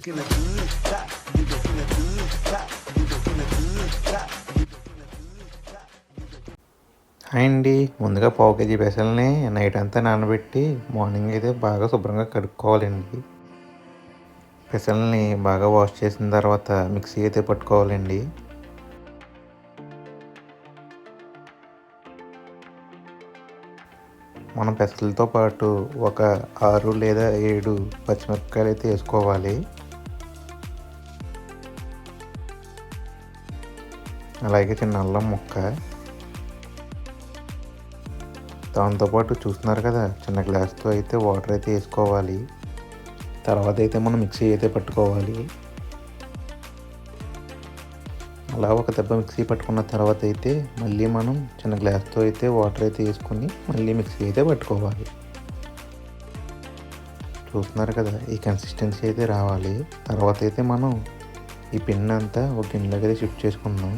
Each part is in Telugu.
హాయ్ అండి. ముందుగా పావు కేజీ పెసల్ని నైట్ అంతా నానబెట్టి మార్నింగ్ అయితే బాగా శుభ్రంగా కడుక్కోవాలండి. పెసల్ని బాగా వాష్ చేసిన తర్వాత మిక్సీ అయితే పట్టుకోవాలండి. మనం పెసలతో పాటు ఒక 6 లేదా 7 పచ్చిమిరపకాయలు అయితే వేసుకోవాలి. అలాగే చిన్న అల్లం ముక్క, దాంతోపాటు చూస్తున్నారు కదా చిన్న గ్లాస్తో అయితే వాటర్ అయితే వేసుకోవాలి. తర్వాత అయితే మనం మిక్సీ అయితే పట్టుకోవాలి. అలా ఒక దెబ్బ మిక్సీ పట్టుకున్న తర్వాత అయితే మళ్ళీ మనం చిన్న గ్లాస్తో అయితే వాటర్ అయితే వేసుకొని మళ్ళీ మిక్సీ అయితే పట్టుకోవాలి. చూస్తున్నారు కదా ఈ కన్సిస్టెన్సీ అయితే రావాలి. తర్వాత అయితే మనం ఈ పిండి అంతా ఒక గిన్నెలోకి అయితే షిఫ్ట్ చేసుకుందాం.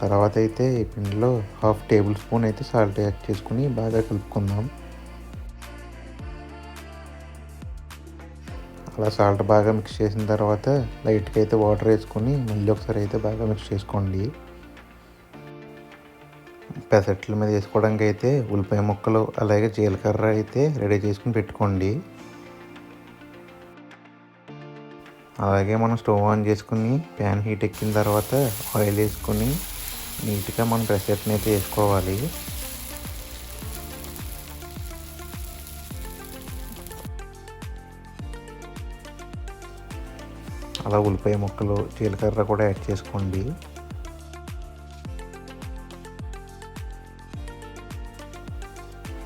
తర్వాత అయితే ఈ పిండిలో 1/2 టేబుల్ స్పూన్ అయితే సాల్ట్ యాడ్ చేసుకుని బాగా కలుపుకుందాం. అలా సాల్ట్ బాగా మిక్స్ చేసిన తర్వాత లైట్గా అయితే వాటర్ వేసుకొని మళ్ళీ ఒకసారి అయితే బాగా మిక్స్ చేసుకోండి. పెసట్ల మీద వేసుకోవడానికి అయితే ఉల్లిపాయ ముక్కలు అలాగే జీలకర్ర అయితే రెడీ చేసుకుని పెట్టుకోండి. అలాగే మనం స్టవ్ ఆన్ చేసుకుని ప్యాన్ హీట్ ఎక్కిన తర్వాత ఆయిల్ వేసుకొని నీట్గా మనం పెసరట్ని అయితే వేసుకోవాలి. అలా ఉల్లిపాయ ముక్కలు జీలకర్ర కూడా యాడ్ చేసుకోండి.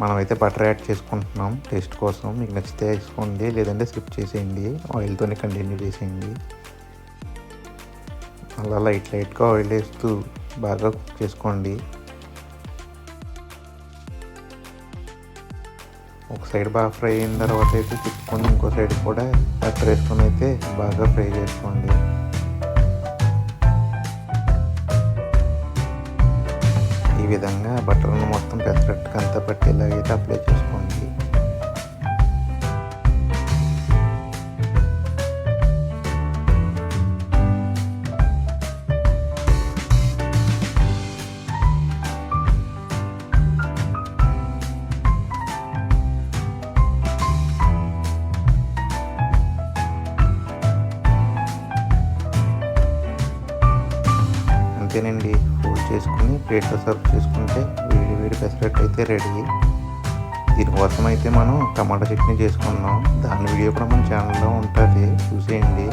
మనమైతే బటర్ యాడ్ చేసుకుంటున్నాం టేస్ట్ కోసం. మీకు నచ్చితే వేసుకోండి, లేదంటే స్కిప్ చేసేయండి, ఆయిల్తోనే కంటిన్యూ చేసేయండి. అలా లైట్గా ఆయిల్ వేస్తూ బాగా కుక్ చేసుకోండి. ఒక సైడ్ బాగా ఫ్రై అయిన తర్వాత అయితే తిప్పుకొని ఇంకో సైడ్ కూడా బటర్ వేసుకొని అయితే బాగా ఫ్రై చేసుకోండి. ఈ విధంగా బటర్ను మొత్తం పెసరట్టుకు అంతా పట్టేలాగైతే అప్లై చేసుకోండి. అంతేనండి, ఫోల్డ్ చేసుకుని ప్లేట్లో సర్వ్ చేసుకుంటే వేడి పెసరట్టు అయితే రెడీ. దీనికోసం అయితే మనం టమాటా చట్నీ చేసుకున్నాం. దాని వీడియో కూడా మన ఛానల్లో ఉంటుంది, చూసేయండి.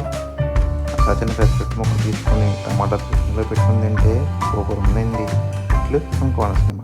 అలా చిన్న పెసరట్టు ముక్క తీసుకొని టమాటా చట్నీలో పెట్టుకుని తింటే సూపర్ ఉందండి. ఇట్లు మన కోనసీమ.